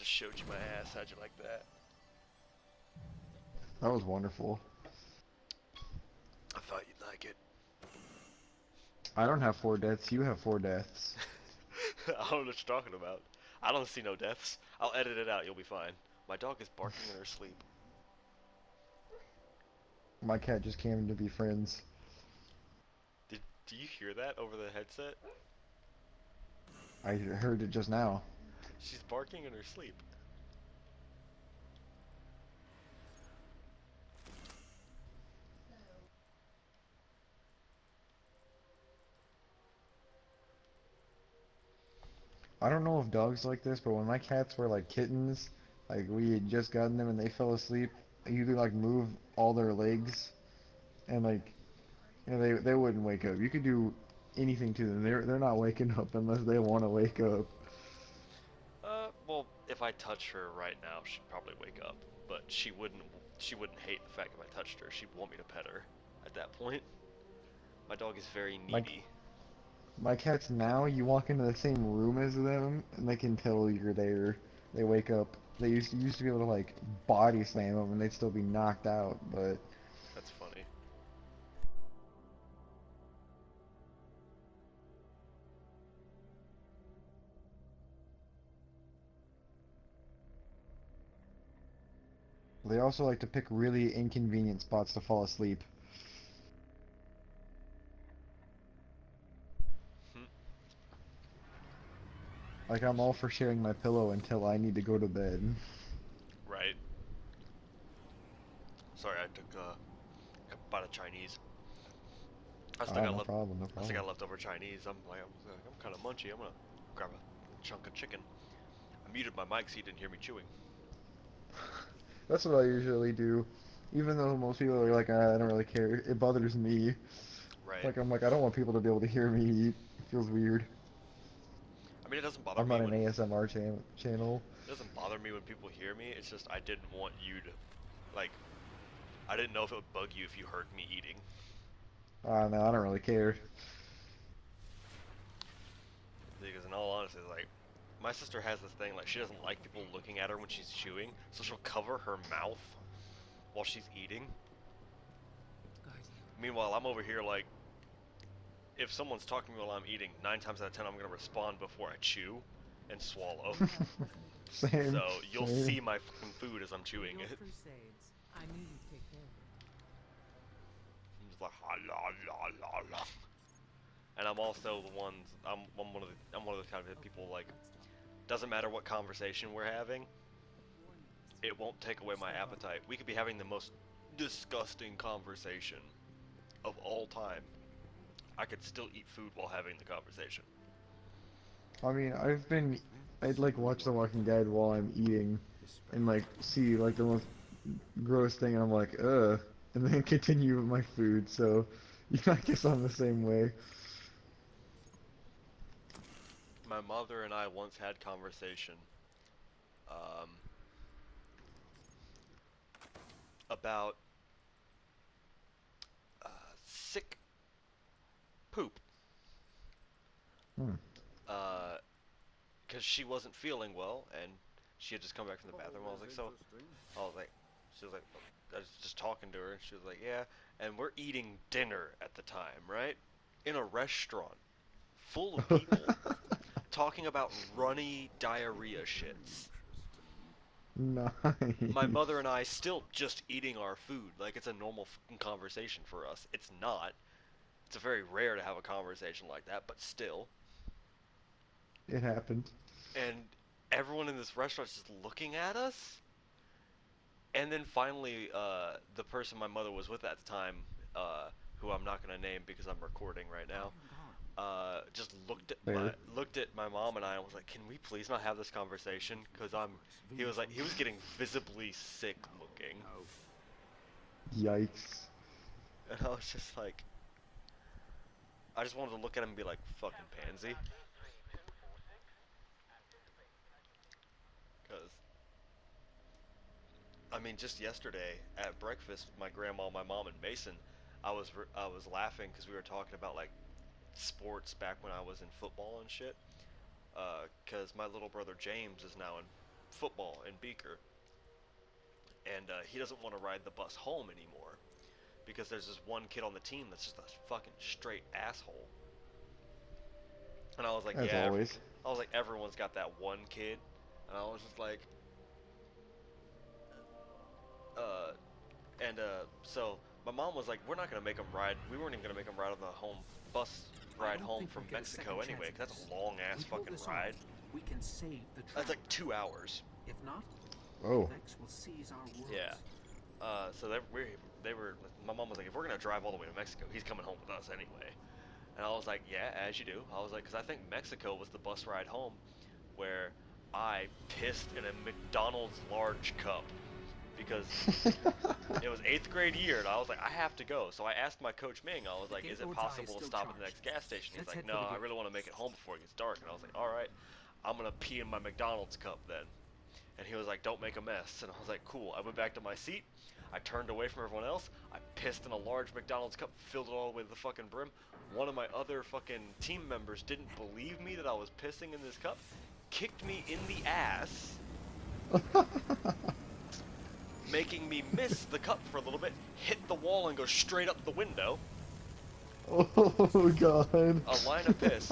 just showed you my ass. How'd you like that? That was wonderful. I thought you'd like it. I don't have 4 deaths. You have 4 deaths. I don't know what you're talking about. I don't see no deaths. I'll edit it out. You'll be fine. My dog is barking in her sleep. My cat just came to be friends. Do you hear that over the headset? I heard it just now. She's barking in her sleep. I don't know if dogs like this, but when my cats were like kittens, like we had just gotten them and they fell asleep, you could like move all their legs and like they wouldn't wake up. You could do anything to them. They're not waking up unless they want to wake up. Well, if I touch her right now, she'd probably wake up. But she wouldn't. She wouldn't hate the fact if I touched her. She'd want me to pet her. At that point, my dog is very My needy. my cats now, you walk into the same room as them and they can tell you're there. They wake up. They used to be able to like body slam them and they'd still be knocked out, but That's funny. they also like to pick really inconvenient spots to fall asleep. Hmm. Like I'm all for sharing my pillow until I need to go to bed. Right. Sorry, I took a bite of Chinese. I still Ah, got no left. problem, no I still problem. got leftover Chinese. I'm kind of munchy. I'm gonna grab a chunk of chicken. I muted my mic so you didn't hear me chewing. That's what I usually do. Even though most people are like, ah, I don't really care. It bothers me. Right. Like I'm like, I don't want people to be able to hear me eat. It feels weird. I mean, it doesn't bother I'm me not an when ASMR channel. it doesn't bother me when people hear me. It's just I didn't want you to like. I didn't know if it would bug you if you heard me eating. Ah, no, I don't really care. Because in all honesty, like my sister has this thing like she doesn't like people looking at her when she's chewing, so she'll cover her mouth while she's eating. Meanwhile, I'm over here like if someone's talking to me while I'm eating, 9 times out of 10 I'm gonna respond before I chew and swallow. Same, So you'll same. see my fucking food as I'm For chewing your it. crusades, I knew you'd take care of it. I'm just like ha la la la la. And I'm also the ones I'm one of those kind of people like doesn't matter what conversation we're having, it won't take away my appetite. We could be having the most disgusting conversation of all time. I could still eat food while having the conversation. I mean, I'd like watch The Walking Dead while I'm eating, and like see like the most gross thing, and I'm like, ugh, and then continue with my food. So, I guess I'm the same way. My mother and I once had conversation um, about sick poop. Hmm. Because she wasn't feeling well and she had just come back from the bathroom. I was like, so, I was like, she was like, I was just talking to her, and she was like, yeah, and we're eating dinner at the time, right? In a restaurant full of people talking about runny diarrhea shits. My Nice. mother and I still just eating our food like it's a normal fucking conversation for us. It's not. It's very rare to have a conversation like that, but still. It happened. And everyone in this restaurant's just looking at us. And then finally, the person my mother was with at the time, who I'm not gonna name because I'm recording right now, just Fair. looked at my mom and I and was like, "Can we please not have this conversation?" Because I'm. He was like, he was getting visibly sick looking, Yikes. and I was just like, I just wanted to look at him and be like, "Fucking pansy," because I mean, just yesterday at breakfast, with my grandma, my mom, and Mason, I was laughing because we were talking about like sports back when I was in football and shit. Because my little brother James is now in football in Beaker, and he doesn't want to ride the bus home anymore because there's this one kid on the team that's just a fucking straight asshole. And I was like, As yeah, always. I was like, everyone's got that one kid, and I was just like, so my mom was like, we're not gonna make him ride. We weren't even gonna make him ride on the home bus ride home from Mexico anyway, 'cause that's a long ass fucking ride. We can save the That's like 2 hours. If not, Oh. Vex will seize our worlds. Yeah. So they were. My mom was like, if we're gonna drive all the way to Mexico, he's coming home with us anyway. And I was like, yeah, as you do. I was like, because I think Mexico was the bus ride home where I pissed in a McDonald's large cup because it was 8th grade year, and I was like, I have to go. So I asked my coach Ming, I was like, is it possible to stop at the next gas station? He's like, no, I really want to make it home before it gets dark. And I was like, all right, I'm gonna pee in my McDonald's cup then. And he was like, don't make a mess. And I was like, cool. I went back to my seat. I turned away from everyone else. I pissed in a large McDonald's cup, filled it all the way to the fucking brim. One of my other fucking team members didn't believe me that I was pissing in this cup, kicked me in the ass, making me miss the cup for a little bit, hit the wall and go straight up the window. Oh god. A line of piss.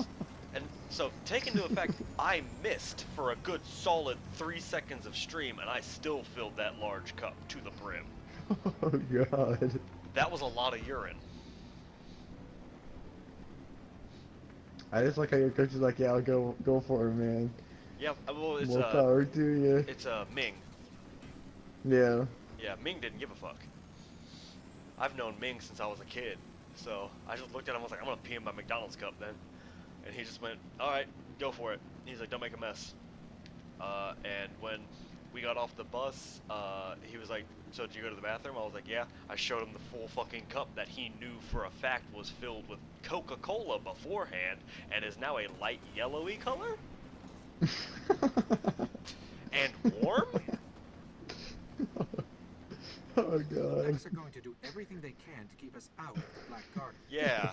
And so, take into effect, I missed for a good solid 3 seconds of stream, and I still filled that large cup to the brim. Oh god. That was a lot of urine. I just like how your coach is like, yeah, I'll go for it, man. Yeah, well, it's More power to you. it's Ming. Yeah. Yeah, Ming didn't give a fuck. I've known Ming since I was a kid, so I just looked at him. I was like, I'm gonna pee in my McDonald's cup then, and he just went, all right, go for it. He's like, don't make a mess. And when we got off the bus, he was like, so did you go to the bathroom? I was like, yeah. I showed him the full fucking cup that he knew for a fact was filled with Coca-Cola beforehand and is now a light yellowy color. And warm? Oh god. Vex are going to do everything they can to keep us out of the Black Garden. Yeah.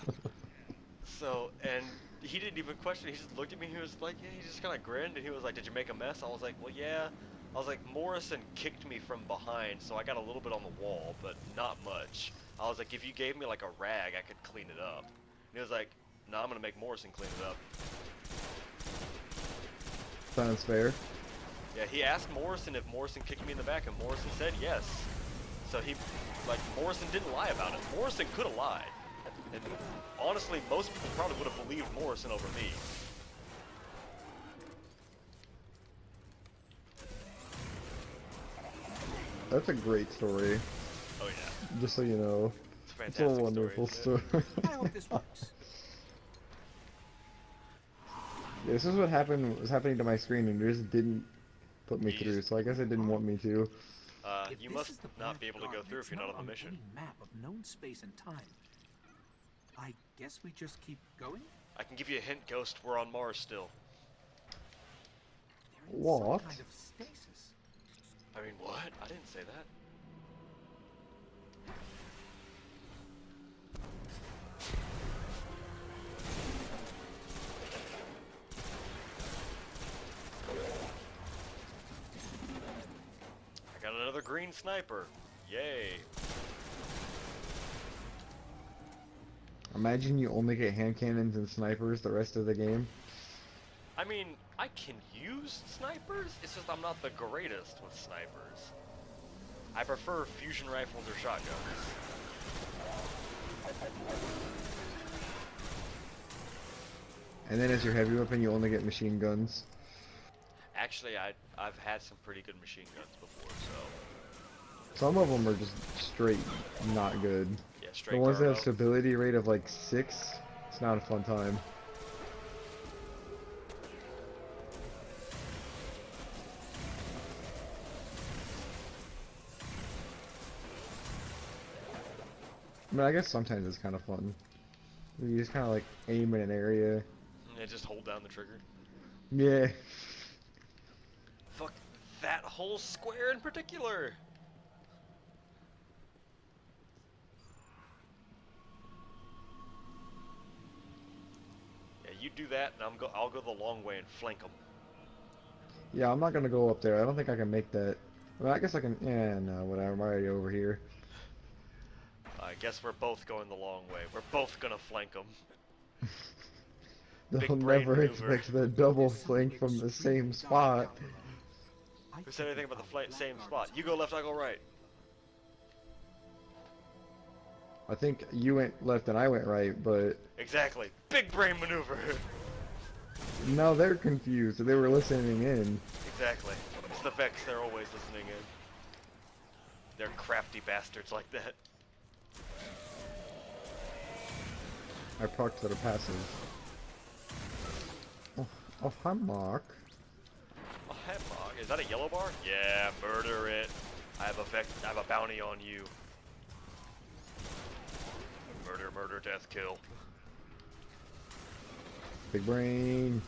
So, and he didn't even question it. He just looked at me. He was like, yeah, he just kind of grinned, and he was like, did you make a mess? I was like, well, yeah. I was like, Morrison kicked me from behind, so I got a little bit on the wall, but not much. I was like, if you gave me like a rag, I could clean it up. And he was like, no, I'm gonna make Morrison clean it up. Sounds fair. Yeah, he asked Morrison if Morrison kicked me in the back, and Morrison said yes. So he, like, Morrison didn't lie about it. Morrison could have lied. And honestly, most people probably would have believed Morrison over me. That's a great story. Oh yeah, Just so you know. it's a It's fantastic a wonderful story. story. I hope this works. Yeah, this is what was happening to my screen, and it just didn't put me Jeez. through, so I guess it didn't want me to. If You this must is the not Black be able to go Garden, through it's if you're not not on the mission. any map of known space and time. I guess we just keep going? I can give you a hint, Ghost. We're on Mars still. They're in What? some kind of stasis. I mean, what? I didn't say that. I got another green sniper. Yay. Imagine you only get hand cannons and snipers the rest of the game. I mean, I can use snipers, it's just I'm not the greatest with snipers. I prefer fusion rifles or shotguns. And then as your heavy weapon, you only get machine guns. Actually, I've had some pretty good machine guns before, so Some of them are just straight not good. yeah, straight The ones that have Garbo. stability rate of like 6, it's not a fun time. I mean, I guess sometimes it's kind of fun. You just kind of like aim in an area. Yeah, just hold down the trigger. Yeah. Fuck that whole square in particular. Yeah, you do that, and I'll go the long way and flank them. Yeah, I'm not gonna go up there. I don't think I can make that. Well, I guess I can. Yeah, no, whatever. I'm already over here. I guess we're both going the long way. We're both gonna flank them. They'll Big brain never maneuver. expect the double There's something flank from the extremely same dark spot. down below. I Who think said we anything about the found flank, Black same spot? Garden's You go left, I go right. I think you went left and I went right, but Exactly. Big brain maneuver. now they're confused. They were listening in. Exactly. It's the Vex, they're always listening in. They're crafty bastards like that. I procced that are passive. Oh, oh, hi, Mark. Oh, hey, Mog. Is that a yellow bar? Yeah, murder it. I have a bounty on you. Murder, murder, death, kill. Big brain.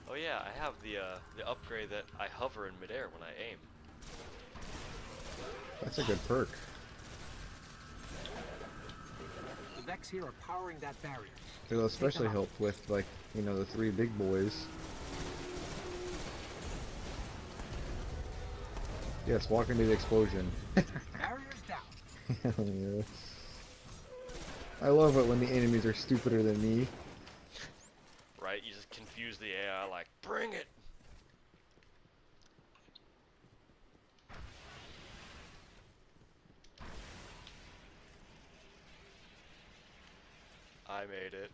Oh yeah, I have the upgrade that I hover in midair when I aim. That's a good perk. The Vex here are powering that barrier. It'll especially help with, like, you know, the 3 big boys. Yes, walk into the explosion. Barrier's down. Yeah. I love it when the enemies are stupider than me. Right? You just confuse the AI like, bring it! I made it.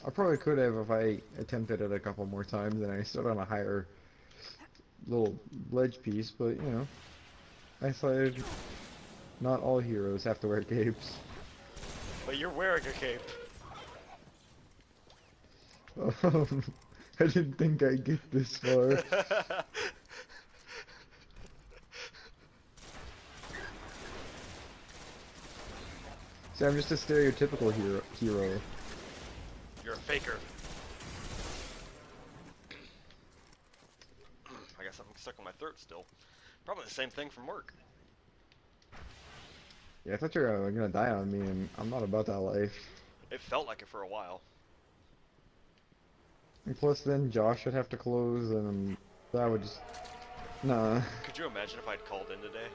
I probably could have if I attempted it a couple more times and I stood on a higher little ledge piece, but you know, I decided not all heroes have to wear capes. But you're wearing a cape. I didn't think I'd get this far. See, I'm just a stereotypical hero. You're a faker. I guess I'm stuck on my throat still. Probably the same thing from work. Yeah, I thought you were gonna die on me, and I'm not about that life. It felt like it for a while. And plus, then Josh would have to close, and that would just... Nah. Could you imagine if I'd called in today?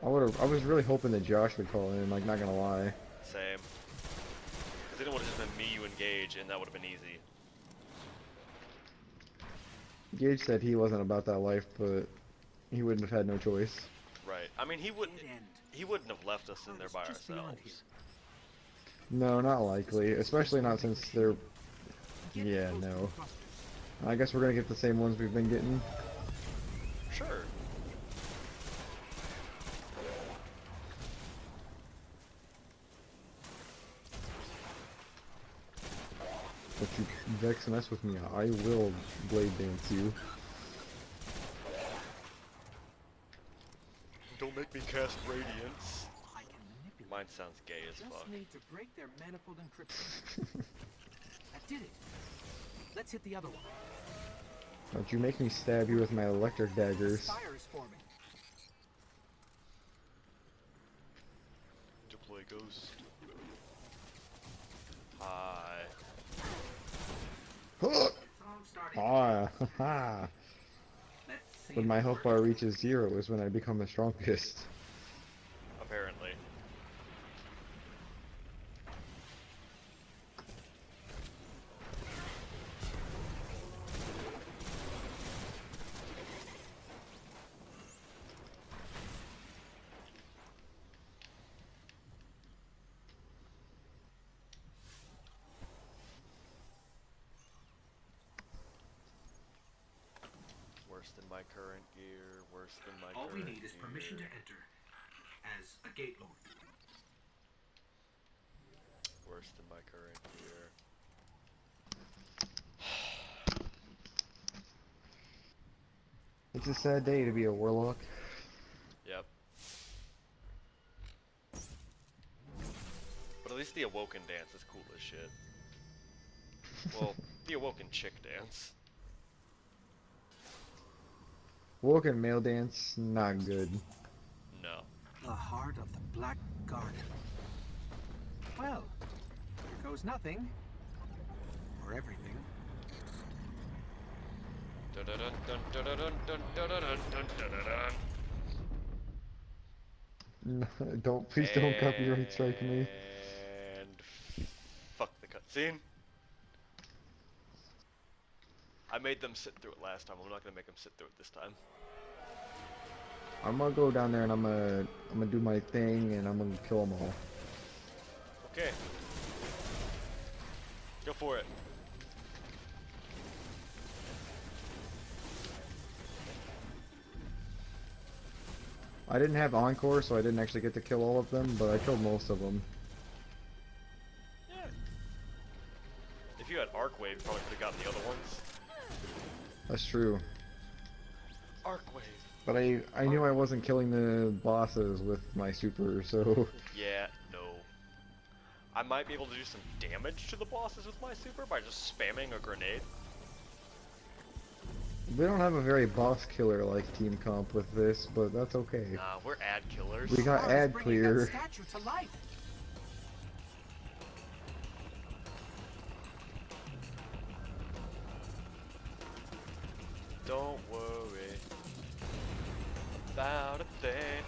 I was really hoping that Josh would call in, like, not gonna lie. Same. Because then it would have just been me, you engage, and that would have been easy. Gage said he wasn't about that life, but he wouldn't have had no choice. Right. I mean, he wouldn't have left us in there by Just beyond ourselves. here. No, not likely. Especially not since they're... Get Yeah, close to no. the clusters. I guess we're gonna get the same ones we've been getting. Sure. But you vex and mess with me, I will blade dance you. Don't make me cast Radiance. I can manipulate. Mine sounds gay as Just fuck. need to break their manifold encryption. That did it. Let's hit the other one. Don't you make me stab you with my electric daggers. Fire is forming. Deploy ghost. Hi. Huh! Song starting. Ah, haha. Let's see When if my it health works. bar reaches 0 is when I become the strongest. Apparently. Worse than my current gear, worse than my All we current need is permission to gear. enter as a gate lord. Worse than my current gear. It's a sad day to be a warlock. Yep. But at least the Awoken dance is cool as shit. Well, the Awoken chick dance. Woken male dance, not good. No. The heart of the Black Garden. Well, here goes nothing. Or everything. Dun-dun-dun, dun-dun-dun, dun-dun-dun, dun-dun-dun. No, don't, please don't copyright strike me. And fuck the cutscene. I made them sit through it last time. I'm not gonna make them sit through it this time. I'm gonna go down there and I'm gonna do my thing and I'm gonna kill them all. Okay. Go for it. I didn't have Encore, so I didn't actually get to kill all of them, but I killed most of them. Yeah. If you had Arcwave, you probably could have gotten the other ones. That's true. Arcwave. But I knew I wasn't killing the bosses with my super, so... Yeah, no. I might be able to do some damage to the bosses with my super by just spamming a grenade. We don't have a very boss killer like team comp with this, but that's okay. Nah, we're ad killers. We got Scar is ad bringing clear. that statue to life. Don't worry about a thing,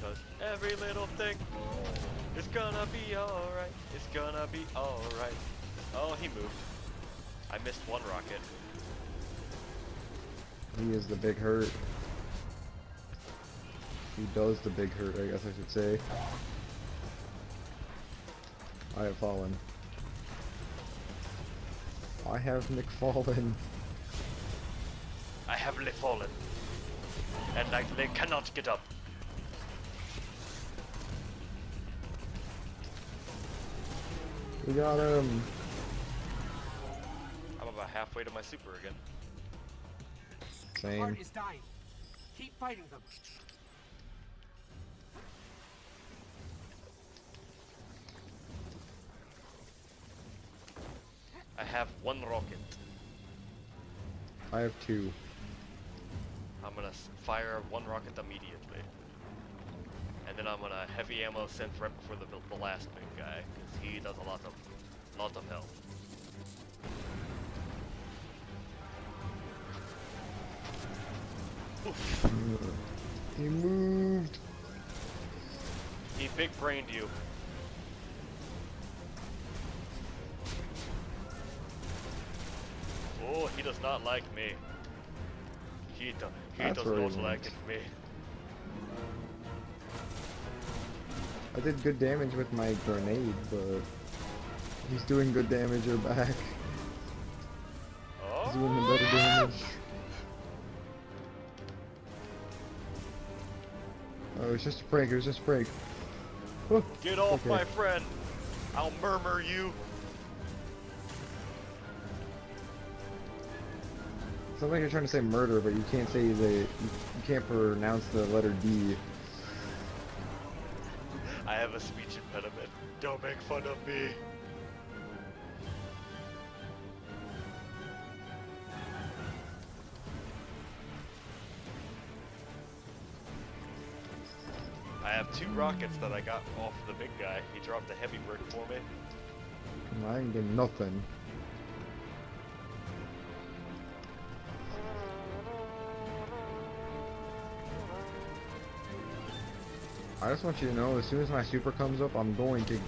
'cause every little thing is gonna be alright. It's gonna be alright. Oh, he moved. I missed one rocket. He is the big hurt. He does the big hurt, I guess I should say. I have fallen. I have McFallen. I have fallen, and they cannot get up. We got him. I'm about halfway to my super again. The Same. heart is dying. Keep fighting them. I have one rocket. I have 2. I'm gonna fire one rocket immediately. And then I'm gonna heavy ammo synth right before the last big guy, because he does a lot of health. Oof. He moved. He big brained you. Oh, he does not like me. He That's does where he not went. like me. I did good damage with my grenade, but he's doing good damage or back. He's doing the better damage. Oh, it's just a prank, it was just a prank. Oh, Get off okay. my friend! I'll murmur you! Sounds like you're trying to say murder, but you can't say you can't pronounce the letter D. I have a speech impediment. Don't make fun of me. I have 2 rockets that I got off the big guy. He dropped a heavy brick for me. I ain't getting nothing. I just want you to know, as soon as my super comes up, I'm going to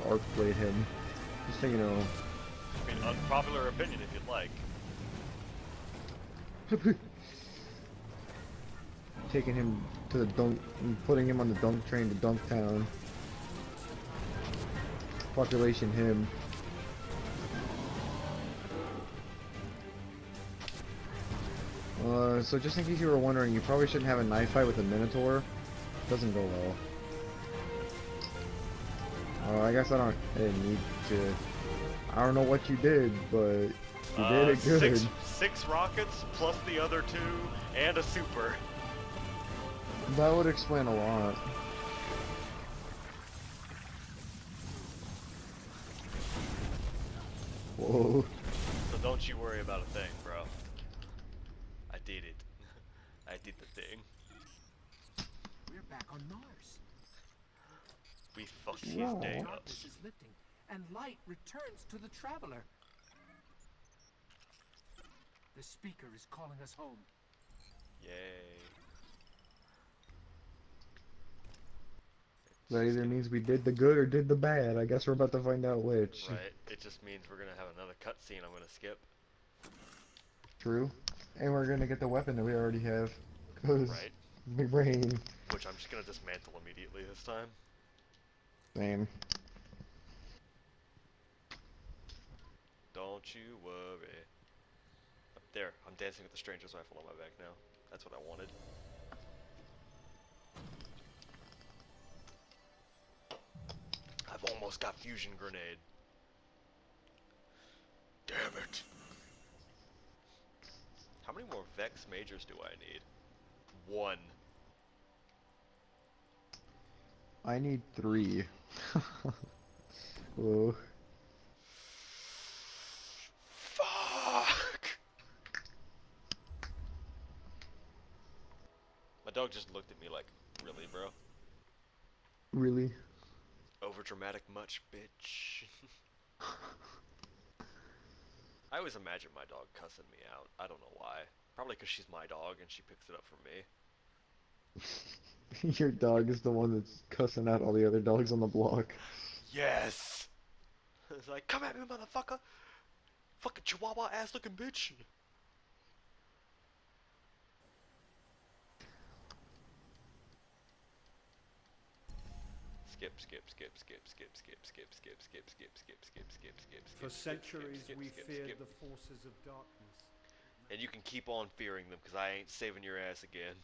arc blade him. Just so you know. I mean, unpopular opinion if you'd like. Taking him to the dunk, putting him on the dunk train to Dunktown. Population him. So just in case you were wondering, you probably shouldn't have a knife fight with a Minotaur. Doesn't go well. Oh, I guess I didn't need to. I don't know what you did, but you did it good. Six rockets plus the other 2 and a super. That would explain a lot. Whoa. So don't you worry about a thing, bro. I did it. did the thing. We're back on Mars. We fucked his Wow. day up. Darkness is lifting, and light returns to the traveler. The speaker is calling us home. Yay. That either means we did the good or did the bad. I guess we're about to find out which. Right. It just means we're gonna have another cutscene I'm gonna skip. True. And we're gonna get the weapon that we already have. Cause Right. big brain. Which I'm just gonna dismantle immediately this time. Same. Don't you worry. Up there, I'm dancing with the stranger's rifle on my back now. That's what I wanted. I've almost got fusion grenade. Damn it. How many more Vex Majors do I need? 1. I need 3. Whoa. Fuck! My dog just looked at me like, really, bro? Really? Overdramatic much, bitch. I always imagine my dog cussing me out. I don't know why. Probably because she's my dog and she picks it up from me. Your dog is the one that's cussing out all the other dogs on the block. Yes! It's like, come at me, motherfucker! Fucking chihuahua ass looking bitch! Skip, skip, skip, skip, skip, skip, skip, skip, skip, skip, skip, skip, skip, skip, skip. For centuries we feared the forces of darkness. And you can keep on fearing them, because I ain't saving your ass again.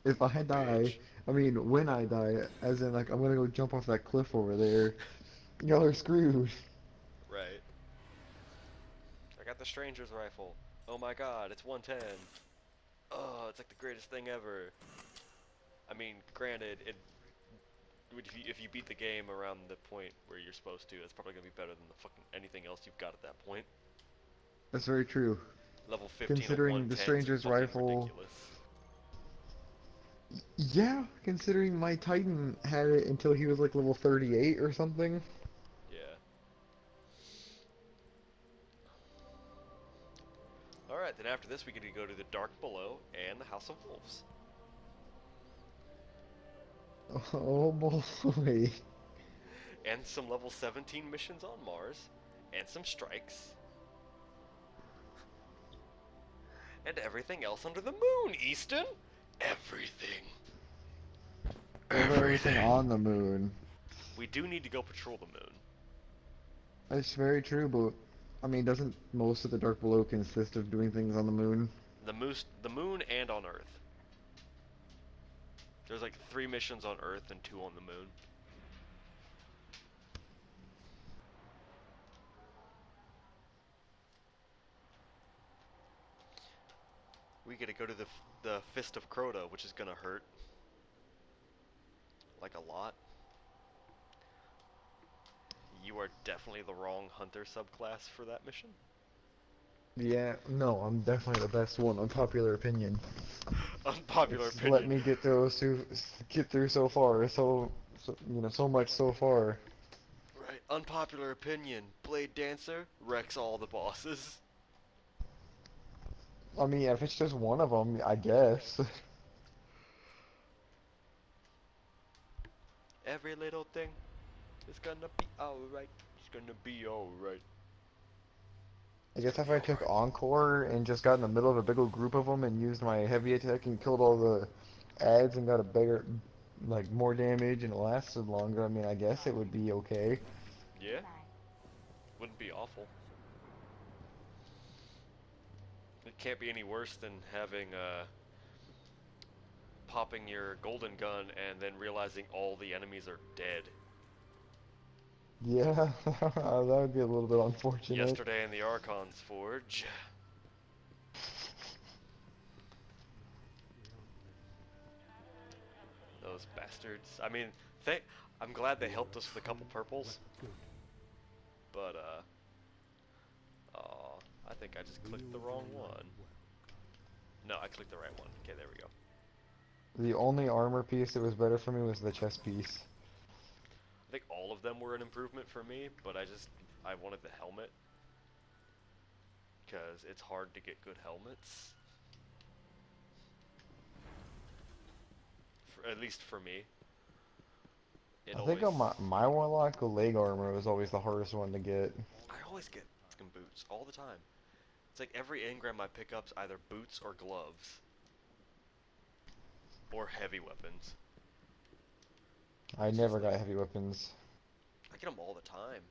If I die, Bitch. I mean when I die, as in like I'm gonna go jump off that cliff over there, y'all are screwed. Right. I got the stranger's rifle. Oh my god, it's 110. Oh, it's like the greatest thing ever. I mean, granted, if you beat the game around the point where you're supposed to, it's probably gonna be better than the fucking anything else you've got at that point. That's very true. Level 15 Considering of the 110 stranger's is fucking rifle- ridiculous. Yeah, considering my Titan had it until he was like level 38 or something. Yeah. Alright, then after this we get to go to the Dark Below and the House of Wolves. Oh boy. And some level 17 missions on Mars. And some strikes. And everything else under the moon, Easton! Everything. Everything. On the moon. We do need to go patrol the moon. That's very true, but I mean, doesn't most of the Dark Below consist of doing things on the moon? The moon and on Earth. There's like 3 missions on Earth and 2 on the moon. We get to go to the Fist of Crota, which is gonna hurt. Like a lot. You are definitely the wrong hunter subclass for that mission. Yeah, no, I'm definitely the best one. Unpopular opinion. Unpopular It's opinion. let me get through so far, so you know, so much so far. Right, unpopular opinion. Blade Dancer wrecks all the bosses. I mean, if it's just one of them, I guess. Every little thing is gonna be alright. It's gonna be alright. I guess if I took Encore and just got in the middle of a big old group of them and used my heavy attack and killed all the ads and got a bigger, like, more damage and it lasted longer, I mean, I guess it would be okay. Yeah? Wouldn't be awful. It can't be any worse than having, popping your golden gun and then realizing all the enemies are dead. Yeah, that would be a little bit unfortunate. Yesterday in the Archon's Forge. Those bastards. I mean, I'm glad they helped us with a couple purples. But, I think I just clicked the wrong one. No, I clicked the right one. Okay, there we go. The only armor piece that was better for me was the chest piece. I think all of them were an improvement for me, but I wanted the helmet. Because it's hard to get good helmets. At least for me. I think on my warlock, the leg armor was always the hardest one to get. I always get fucking boots all the time. It's like every engram I pick up's either boots or gloves. Or heavy weapons. I never got heavy weapons. I get them all the time.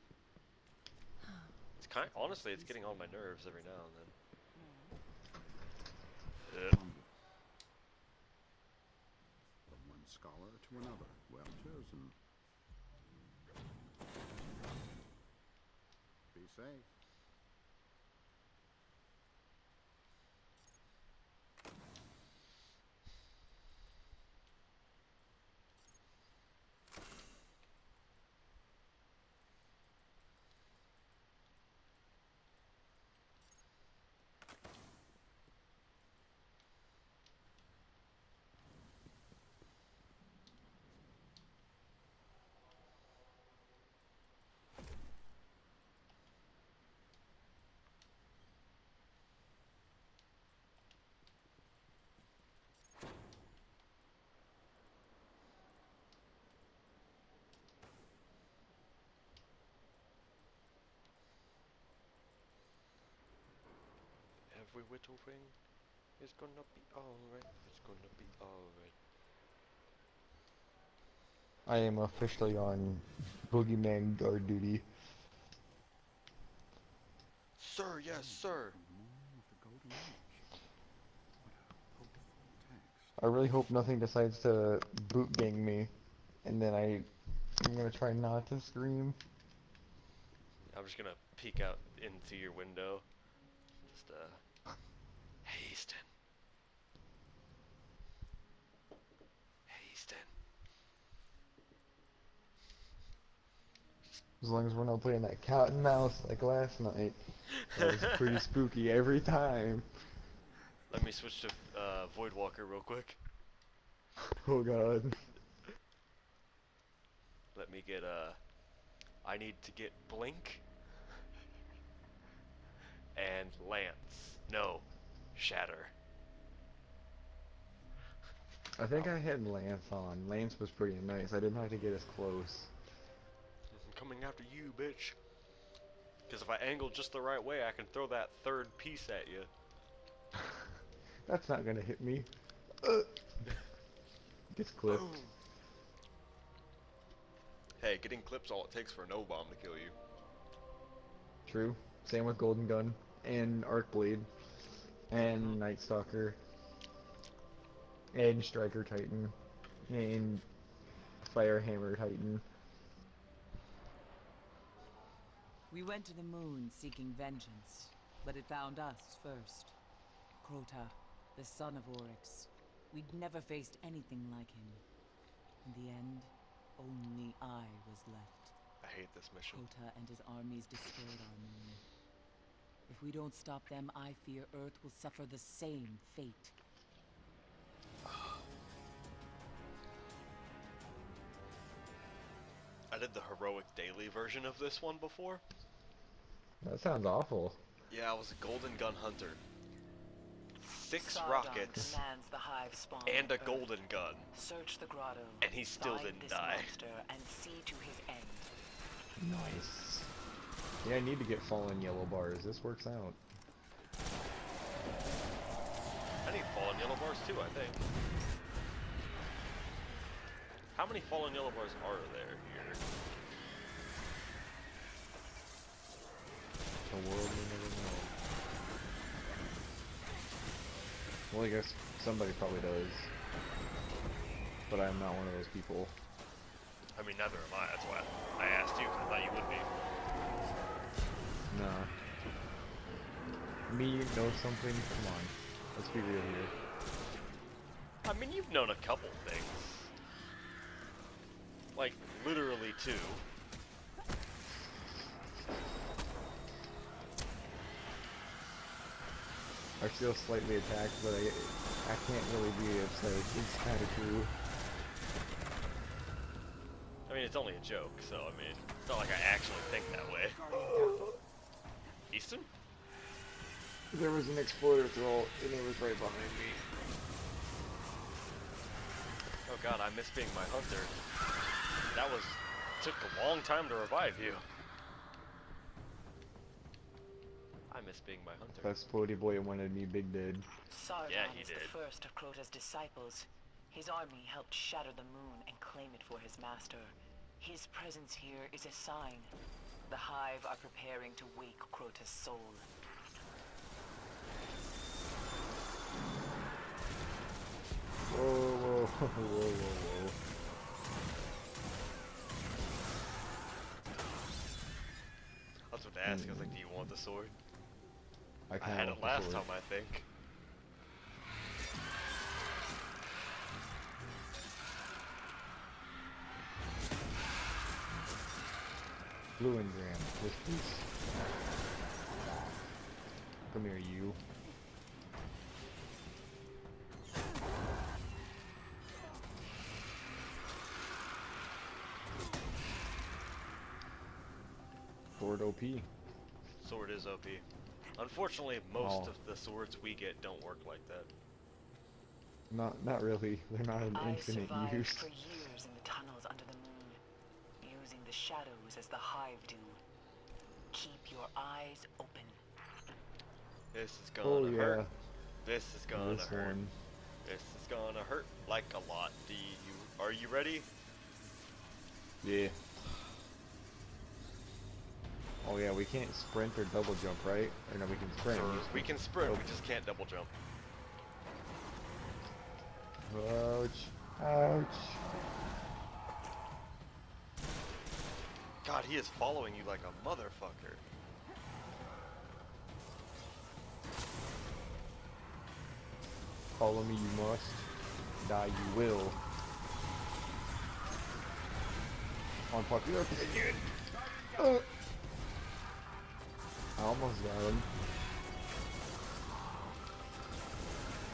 It's honestly, it's getting on my nerves every now and then. From one scholar to another, well chosen. Be safe. Every little thing is gonna be alright. It's gonna be alright. I am officially on boogeyman guard duty. Sir, yes, sir. I really hope nothing decides to boot gang me, and then I'm gonna try not to scream. I'm just gonna peek out into your window. Just, hey, Easton. Hey, Easton. As long as we're not playing that cat and mouse like last night. That was pretty spooky every time. Let me switch to Voidwalker real quick. Oh god. Let me get I need to get Blink and Lance. No, Shatter. I think I had Lance on. Lance was pretty nice. I didn't have to get as close. I'm coming after you, bitch. Because if I angle just the right way, I can throw that third piece at you. That's not gonna hit me. Gets clipped. Boom. Hey, getting clips all it takes for no bomb to kill you. True. Same with Golden Gun and Arc Blade and Night Stalker and Striker Titan and Firehammer Titan. We went to the moon seeking vengeance, but it found us first. Crota, the son of Oryx. We'd never faced anything like him. In the end, only I was left. I hate this mission. Crota and his armies destroyed our moon. If we don't stop them, I fear Earth will suffer the same fate. I did the heroic daily version of this one before. That sounds awful. Yeah, I was a Golden Gun Hunter. 6 Sardon rockets commands the hive spawn and a Earth. Golden Gun. Search the grotto. And he still find didn't this die. monster and see to his end. Nice. Yeah, I need to get fallen yellow bars. This works out. I need fallen yellow bars too, I think. How many fallen yellow bars are there here? The world will never know. Well, I guess somebody probably does. But I'm not one of those people. I mean, neither am I. That's why I asked you, 'cause I thought you would be. Nah. Me know something? Come on. Let's be real here. I mean, you've known a couple things. Like, literally 2. are still slightly attacked, but I can't really be upset. It's kind of true. I mean, it's only a joke, so I mean, it's not like I actually think that way. Easton? There was an exploder throw, and it was right behind me. Oh god, I miss being my hunter. Took a long time to revive you. I miss being my hunter. That Splody boy wanted me big dead. Sargon Yeah, he is did. the first of Crota's disciples. His army helped shatter the moon and claim it for his master. His presence here is a sign. The Hive are preparing to wake Crota's soul. Whoa, whoa, whoa, whoa, whoa. I was about to ask, I was like, do you want the sword? I I had it last time, I think. Blue engram, this piece. Come here, you. Sword OP. Sword is OP. Unfortunately, most of the swords we get don't work like that. Not really. They're not an I infinite survived use. for years in the tunnels under the moon, using the shadows as the Hive do. Keep your eyes open. This is gonna hurt. This is gonna This hurt. one. This is gonna hurt like a lot. Are you ready? Yeah. Oh yeah, we can't sprint or double jump, right? Or no, we can sprint. Sure, Just- we can sprint, Oh. we just can't double jump. Ouch. Ouch. God, he is following you like a motherfucker. Follow me, you must. Die, you will. Unpopular opinion. I almost got him.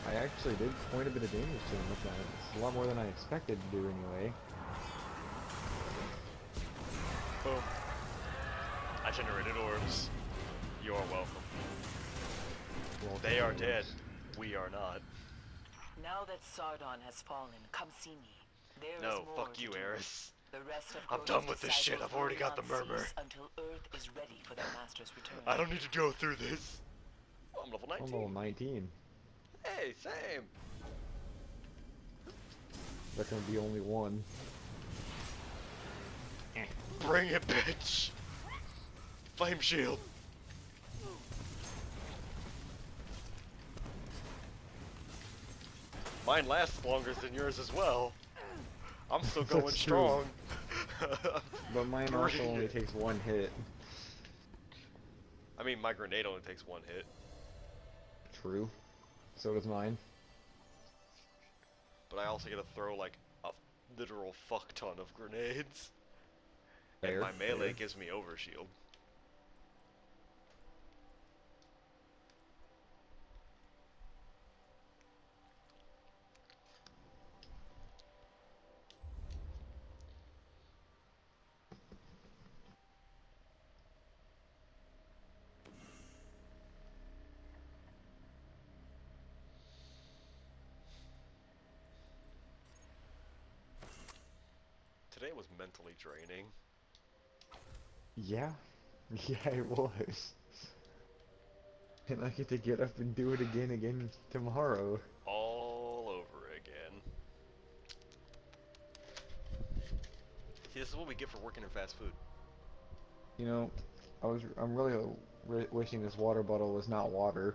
I actually did quite a bit of damage to him with that. It's a lot more than I expected to do anyway. Boom. I generated orbs. You are welcome. Well, They are dead. We are not. Now that Sardon has fallen, come see me. There is No, more fuck to you, do. Eris. The rest of I'm Crota's done with this shit. disciples I've already will got the not murmur. cease until Earth is ready for their master's return. I don't need to go through this. I'm level 19. I'm level 19. Hey, same. There can be only one. Bring it, bitch. Flame shield. Mine lasts longer than yours as well. I'm still going That's strong. But mine also Bring only it. takes one hit. I mean, my grenade only takes one hit. True. So does mine. But I also get to throw like a literal fuck ton of grenades. Fair, And my melee fair. gives me overshield. Today was mentally draining. Yeah. Yeah, it was. And I get to get up and do it again tomorrow. All over again. See, this is what we get for working in fast food. You know, I'm really wishing this water bottle was not water.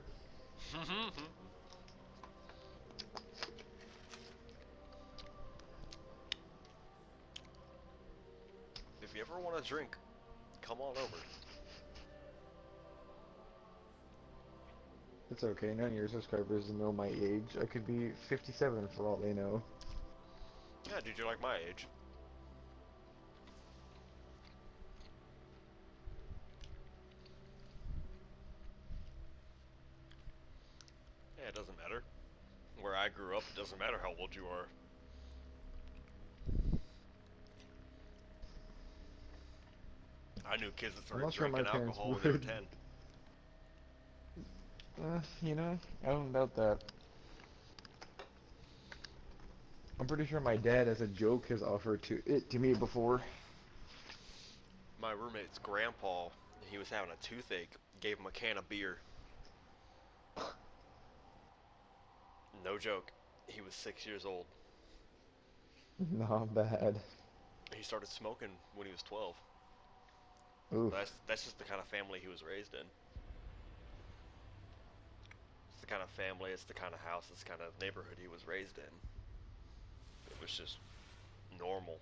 If you ever want a drink, come on over. It's okay, none of your subscribers know my age. I could be 57 for all they know. Yeah, dude, you're like my age. I grew up, it doesn't matter how old you are. I knew kids that I'm started not sure my drinking parents alcohol when they were would. 10. You know, I don't doubt that. I'm pretty sure my dad, as a joke, has offered to me before. My roommate's grandpa, he was having a toothache, gave him a can of beer. No joke. He was 6 years old. Not bad. He started smoking when he was 12. Oof. That's just the kind of family he was raised in. It's the kind of family, it's the kind of house, it's the kind of neighborhood he was raised in. It was just normal.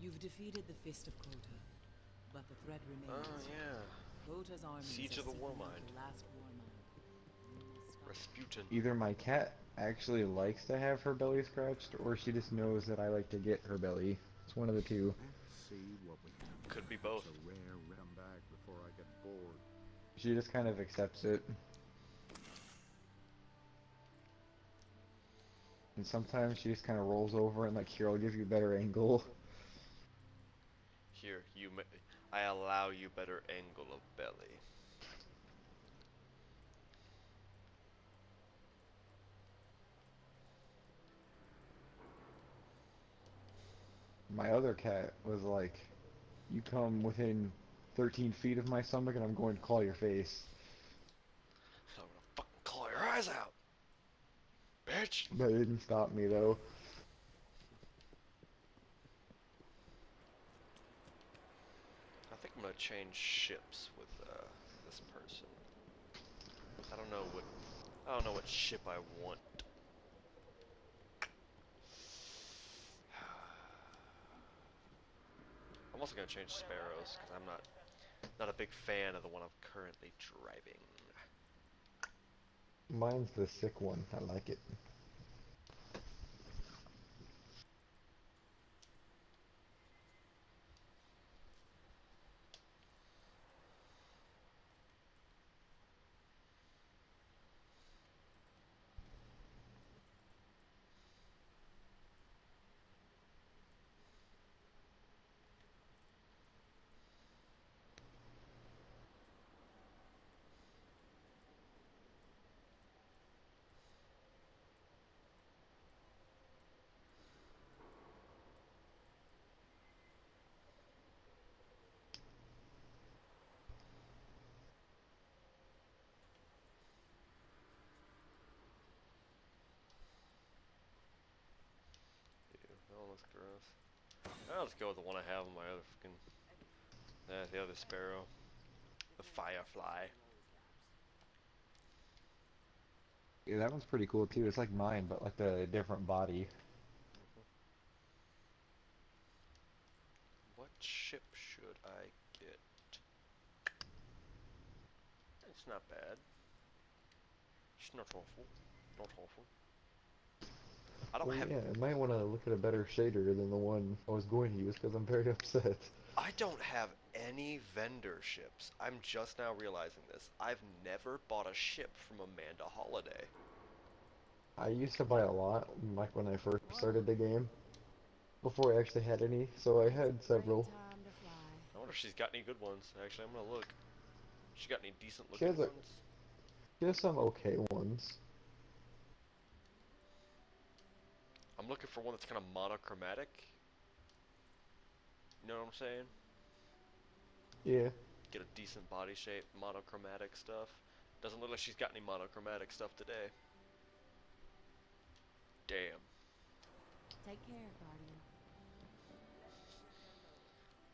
You've defeated the Fist of Crota, but the threat remains. Oh yeah. Crota's armies Siege are of the seeking out Warmind. the last Warmind. You must stop Rasputin. Either my cat actually likes to have her belly scratched, or she just knows that I like to get her belly. It's one of the two. Let's see what we have. Could be both. It's a rare come back before I get bored. She just kind of accepts it. And sometimes she just kind of rolls over and like, here, I'll give you a better angle. Here, I allow you better angle of belly. My other cat was like, you come within 13 feet of my stomach and I'm going to claw your face. I'm gonna fucking claw your eyes out, bitch. That didn't stop me though. I think I'm gonna change ships with this person. I don't know what ship I want. I'm also gonna change sparrows because I'm not a big fan of the one I'm currently driving. Mine's the sick one. I like it. Ew, that one looks gross. I'll just go with the one I have on my other fucking. The other sparrow. The firefly. Yeah, that one's pretty cool too. It's like mine, but like a different body. What ship should I get? It's not bad. It's not awful. Not awful. I don't Well, have yeah, I might want to look at a better shader than the one I was going to use because I'm very upset. I don't have any vendor ships. I'm just now realizing this. I've never bought a ship from Amanda Holiday. I used to buy a lot, like when I first started the game, before I actually had any, so I had several. I wonder if she's got any good ones. Actually, I'm gonna look. She got any decent She looking has ones? she has some okay ones. I'm looking for one that's kind of monochromatic. You know what I'm saying? Yeah. Get a decent body shape, monochromatic stuff. Doesn't look like she's got any monochromatic stuff today. Damn. Take care, Guardian.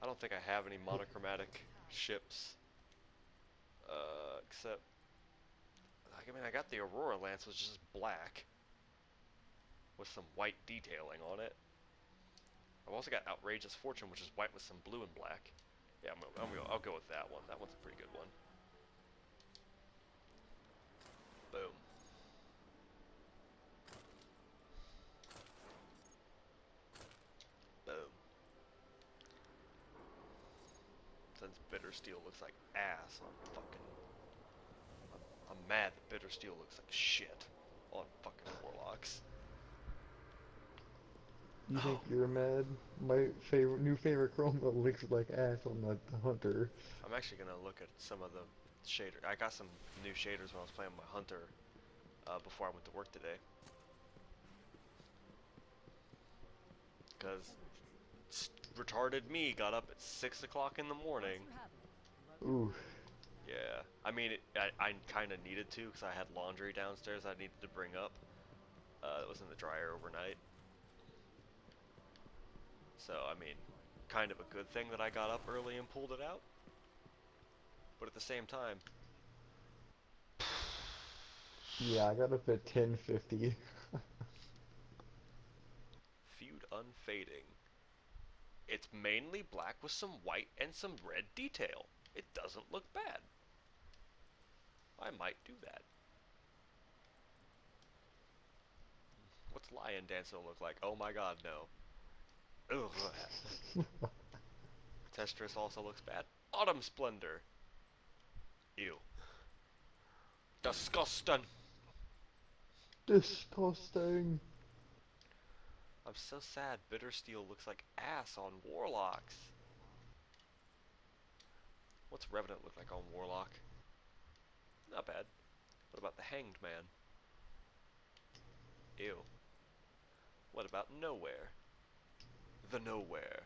I don't think I have any monochromatic ships. Except, like, I mean, I got the Aurora Lance, which is just black with some white detailing on it. I've also got Outrageous Fortune, which is white with some blue and black. Yeah, I'll go with that one. That one's a pretty good one. Boom. since Bitter Steel looks like ass on fucking... I'm mad that Bitter Steel looks like shit on fucking Warlocks. You think you're mad? My new favorite chroma looks like ass on the hunter. I'm actually gonna look at some of the shader. I got some new shaders when I was playing my hunter before I went to work today. Cause retarded me got up at 6 o'clock in the morning. Ooh. Yeah, I mean, I kind of needed to because I had laundry downstairs I needed to bring up. That was in the dryer overnight. So, I mean, kind of a good thing that I got up early and pulled it out. But at the same time... Yeah, I got up at 10:50. Feud Unfading. It's mainly black with some white and some red detail. It doesn't look bad. I might do that. What's Lion Dancer look like? Oh my god, no. Ugh. Testress also looks bad. Autumn Splendor. Ew. Disgusting. Disgusting. I'm so sad Bitter Steel looks like ass on Warlocks. What's Revenant look like on Warlock? Not bad. What about the Hanged Man? Ew. What about Nowhere? The Nowhere.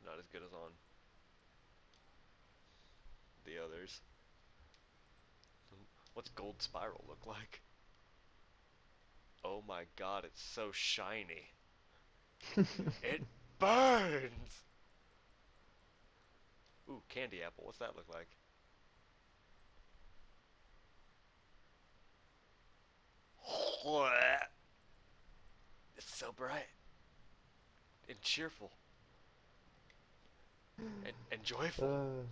Not as good as on the others. What's Gold Spiral look like? Oh my god, it's so shiny. It burns! Ooh, Candy Apple, what's that look like? It's so bright. And cheerful. And joyful.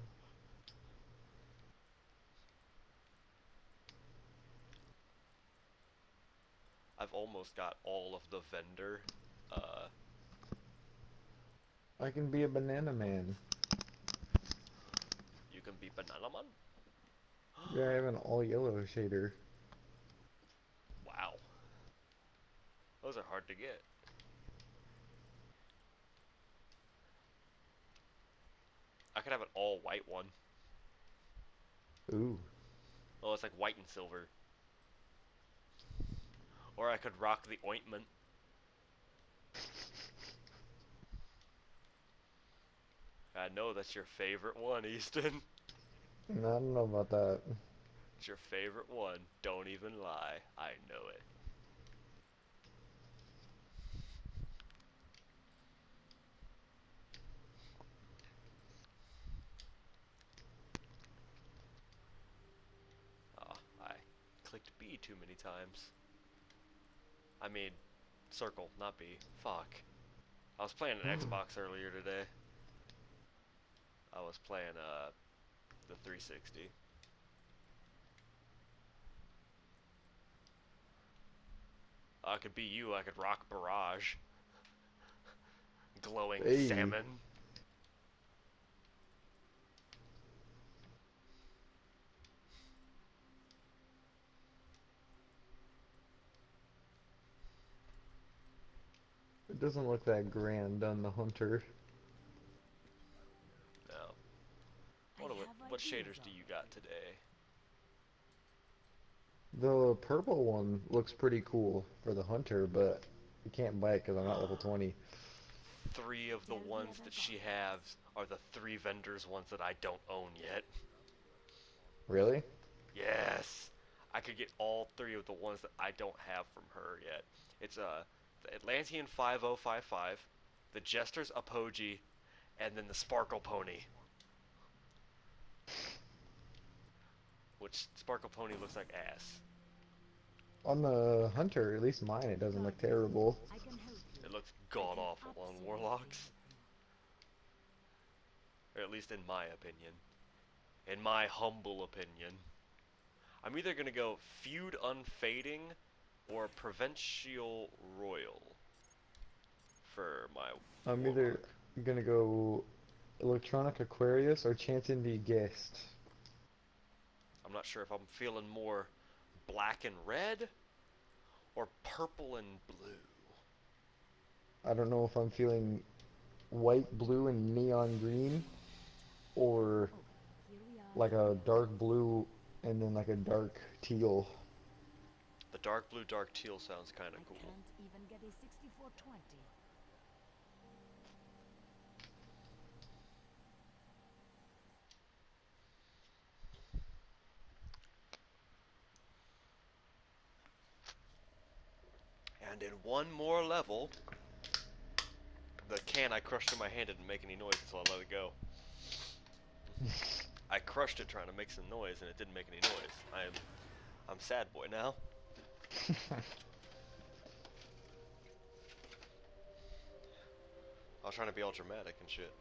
I've almost got all of the vendor. I can be a banana man. You can be Banana Man? Yeah, I have an all yellow shader. Wow. Those are hard to get. I could have an all white one. Ooh. Oh, it's like white and silver. Or I could rock the ointment. I know that's your favorite one, Easton. I don't know about that. It's your favorite one. Don't even lie. I know it. Oh, I clicked B too many times. I mean, circle, not B. Fuck. I was playing an Xbox earlier today. I was playing, the 360. I could be you, I could rock Barrage. Glowing Hey. salmon. It doesn't look that grand on the hunter. No. What shaders do you got today? The purple one looks pretty cool for the hunter, but you can't buy it because I'm not level 20. 3 of the ones that she has are the 3 vendors ones that I don't own yet. Really? Yes! I could get all 3 of the ones that I don't have from her yet. It's the Atlantean 5055, the Jester's Apogee, and then the Sparkle Pony. Which Sparkle Pony looks like ass. On the hunter, at least mine, it doesn't look terrible. It looks god awful on Warlocks. Or at least in my opinion. In my humble opinion. I'm either gonna go Feud Unfading or Provincial Royal for my I'm Warlock. either gonna go Electronic Aquarius, or Chanton the Guest? I'm not sure if I'm feeling more black and red or purple and blue. I don't know if I'm feeling white, blue, and neon green, or Okay, here we are. like a dark blue and then like a dark teal. The dark blue, dark teal sounds kind I of cool. can't even get a 6420. And in one more level, the can I crushed in my hand didn't make any noise until I let it go. I crushed it trying to make some noise and it didn't make any noise. I'm sad boy now. I was trying to be all dramatic and shit.